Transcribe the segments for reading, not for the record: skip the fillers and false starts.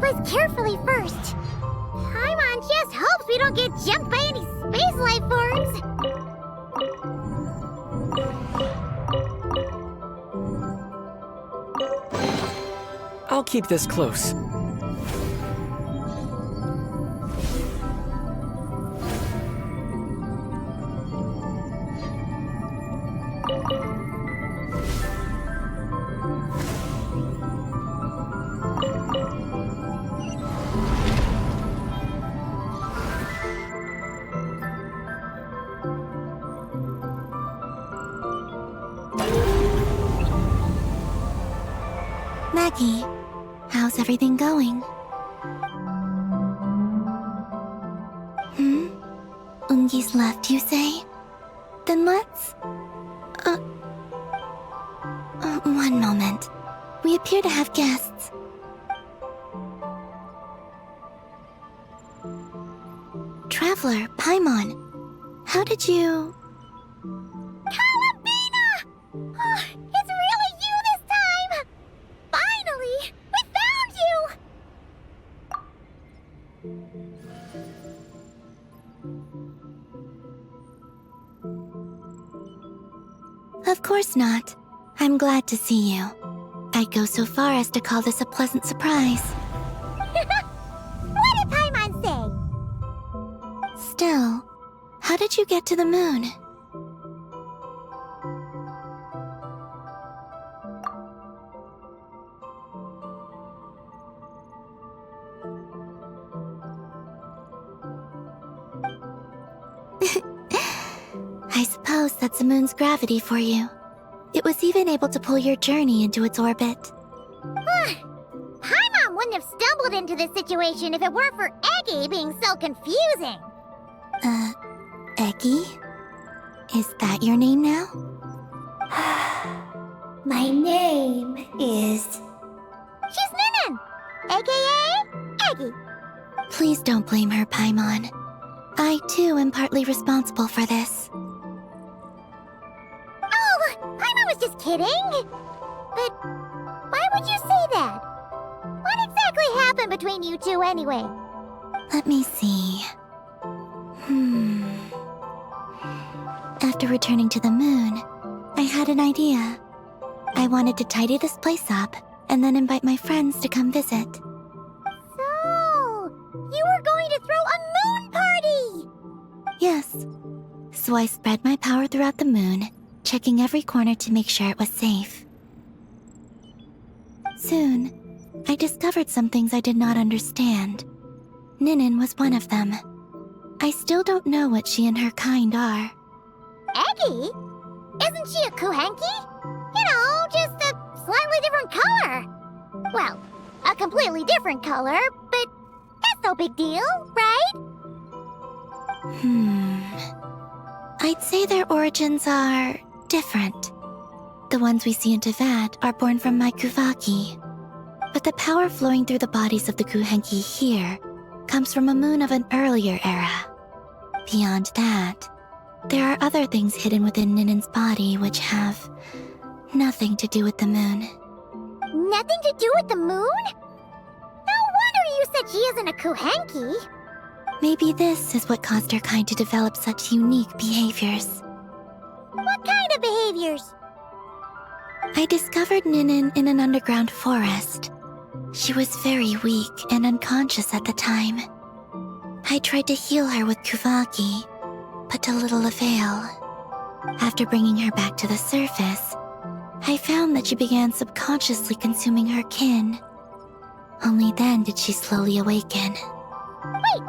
place carefully first. Paimon just hopes we don't get jumped by any space life forms. I'll keep this close. Maggie, how's everything going? Ungi's left, you say? Then let's... one moment. We appear to have guests. Traveler, Paimon, how did you... Columbina! Oh, it's really you this time! Finally! We found you! Of course not. I'm glad to see you. I'd go so far as to call this a pleasant surprise. What did Paimon say? Still, how did you get to the moon? I suppose that's the moon's gravity for you. It was even able to pull your journey into its orbit. Paimon wouldn't have stumbled into this situation if it weren't for Eggy being so confusing. Eggy? Is that your name now? My name is... She's Ninin, aka Eggy. Please don't blame her, Paimon. I, too, am partly responsible for this. Oh, Paimon was just kidding. But why would you say that? What exactly happened between you two anyway? Let me see. After returning to the moon, I had an idea. I wanted to tidy this place up and then invite my friends to come visit. So, you were going to throw a moon party! Yes. So I spread my power throughout the moon, checking every corner to make sure it was safe. Soon, I discovered some things I did not understand. Ninin was one of them. I still don't know what she and her kind are. Eggy? Isn't she a kuhenki? You know, just a slightly different color. Well, a completely different color, but that's no big deal, right? I'd say their origins are different. The ones we see in Teyvat are born from my Kuvaki. But the power flowing through the bodies of the kuhenki here comes from a moon of an earlier era. Beyond that, there are other things hidden within Ninin's body which have nothing to do with the moon. Nothing to do with the moon? No wonder you said she isn't a kuhenki. Maybe this is what caused her kind to develop such unique behaviors. What kind of behaviors? I discovered Ninin in an underground forest. She was very weak and unconscious at the time. I tried to heal her with Kuvaki, but to little avail. After bringing her back to the surface, I found that she began subconsciously consuming her kin. Only then did she slowly awaken. Wait!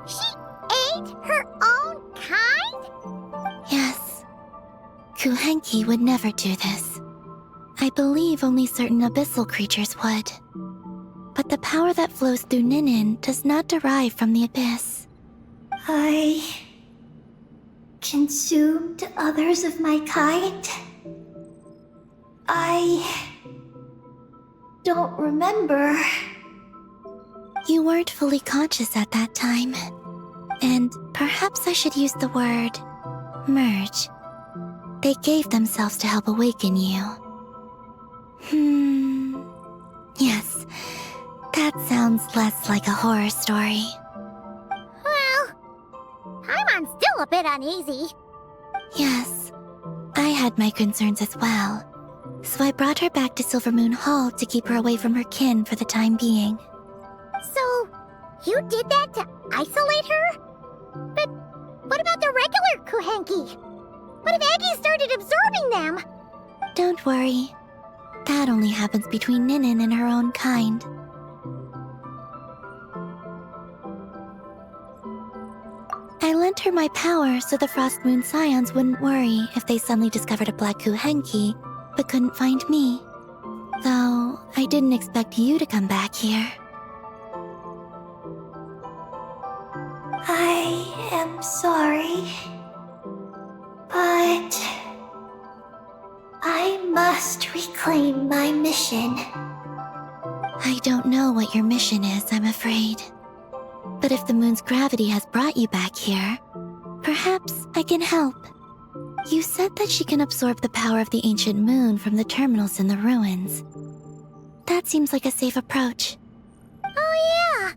She ate her own kind? Yes. Kuhenki would never do this. I believe only certain abyssal creatures would. But the power that flows through Ninin does not derive from the abyss. I... consumed others of my kind? I... don't remember. You weren't fully conscious at that time. And perhaps I should use the word merge. They gave themselves to help awaken you. Yes, That sounds less like a horror story. Well, Paimon's still a bit uneasy. Yes, I had my concerns as well. So I brought her back to Silvermoon Hall to keep her away from her kin for the time being. So, you did that to isolate her? But what about the regular Kuhenki? What if Eggie started absorbing them? Don't worry. That only happens between Ninin and her own kind. I lent her my power so the Frost Moon Scions wouldn't worry if they suddenly discovered a black Kuhenki, but couldn't find me. Though, I didn't expect you to come back here. I am sorry, but I must reclaim my mission. I don't know what your mission is, I'm afraid. But if the moon's gravity has brought you back here, perhaps I can help. You said that she can absorb the power of the ancient moon from the terminals in the ruins. That seems like a safe approach. Oh yeah!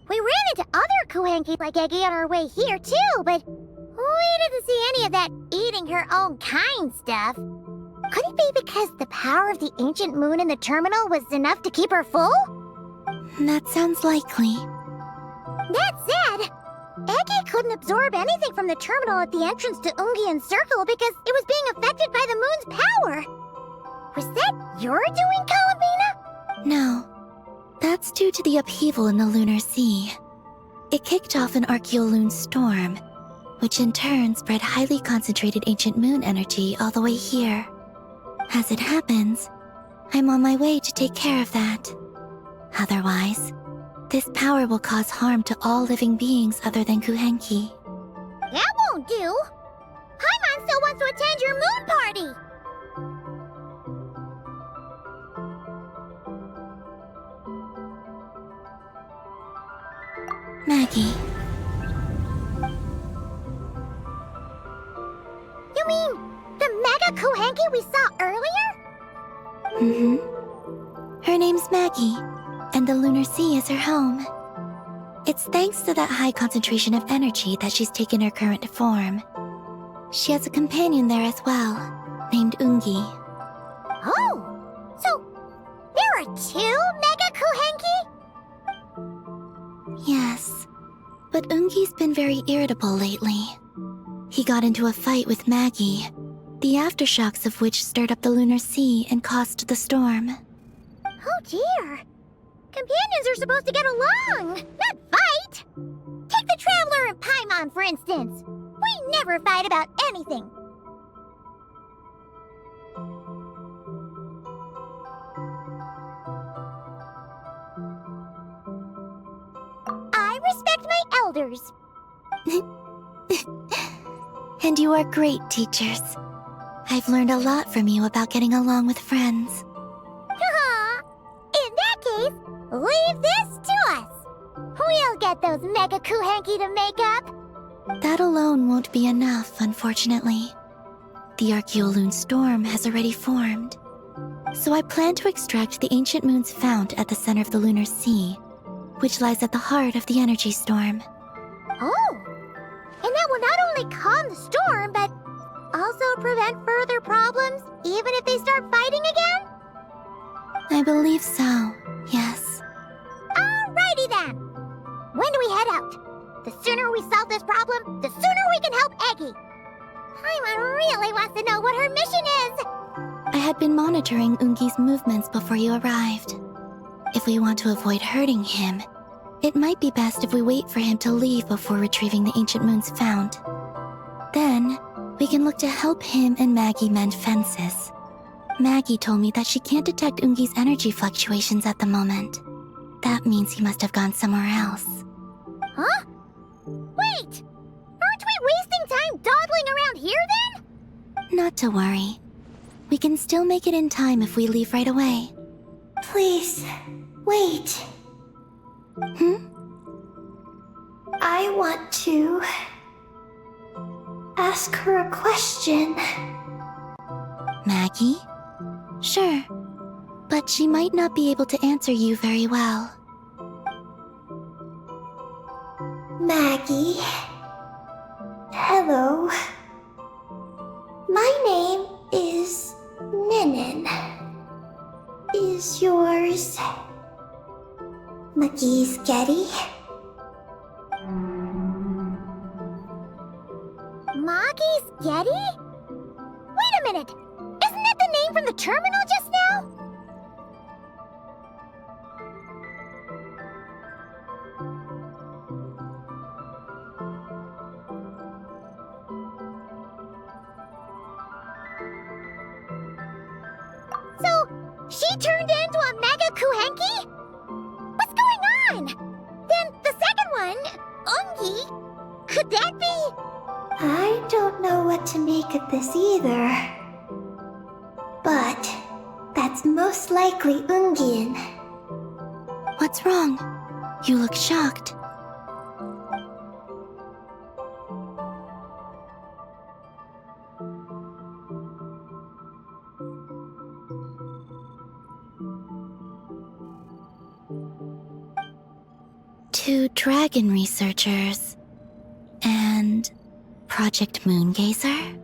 We ran into other Kuhenki like Eggie on our way here too, but we didn't see any of that eating her own kind stuff. Could it be because the power of the ancient moon in the terminal was enough to keep her full? That sounds likely. That said, Eggie couldn't absorb anything from the terminal at the entrance to Ungian Circle because it was being affected by the moon's power. Was that your doing, Columbina? No. That's due to the upheaval in the lunar sea. It kicked off an Archeoloon storm, which in turn spread highly concentrated ancient moon energy all the way here. As it happens, I'm on my way to take care of that. Otherwise, this power will cause harm to all living beings other than Kuhenki. That won't do. Paimon still wants to attend your moon party. Maggie, You mean the mega Kuhenki we saw earlier? Her name's Maggie, and the lunar sea is her home. It's thanks to that high concentration of energy that she's taken her current form. She has a companion there as well, named Ungi. Oh, so there are two mega Kuhenki? Yes, but Ungi's been very irritable lately. He got into a fight with Maggie, the aftershocks of which stirred up the lunar sea and caused the storm. Oh dear. Companions are supposed to get along, not fight. Take the Traveler and Paimon, for instance. We never fight about anything. I respect my elders. And you are great teachers. I've learned a lot from you about getting along with friends. In that case, leave this to us. We'll get those mega Kuhenki to make up. That alone won't be enough, unfortunately. The Archeoloon storm has already formed. So I plan to extract the ancient moon's fount at the center of the lunar sea, which lies at the heart of the energy storm. Oh, and that will not only calm the storm, but also prevent further problems, even if they start fighting again? I believe so, yes. Alrighty then. When do we head out? The sooner we solve this problem, the sooner we can help Eggie. Paimon really wants to know what her mission is. I had been monitoring Ungi's movements before you arrived. If we want to avoid hurting him, it might be best if we wait for him to leave before retrieving the ancient moon's fount. Then, we can look to help him and Maggie mend fences. Maggie told me that she can't detect Ungi's energy fluctuations at the moment. That means he must have gone somewhere else. Huh? Wait! Aren't we wasting time dawdling around here then? Not to worry. We can still make it in time if we leave right away. Please, wait. I want to ask her a question. Maggie? Sure. But she might not be able to answer you very well. Maggie. Hello. My name is Ninin. Is yours McGee's Getty? Maggie's Getty? Wait a minute! Isn't that the name from the terminal just now? So, she turned into a Mega Kuhenki? What's going on? Then the second one, Ungi, could that be? I don't know what to make of this either. But that's most likely Ungin. What's wrong? You look shocked. Two dragon researchers and Project Moongazer?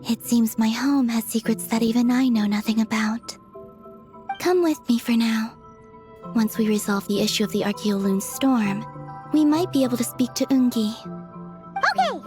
It seems my home has secrets that even I know nothing about. Come with me for now. Once we resolve the issue of the Archeoloon storm, we might be able to speak to Ungi. Okay,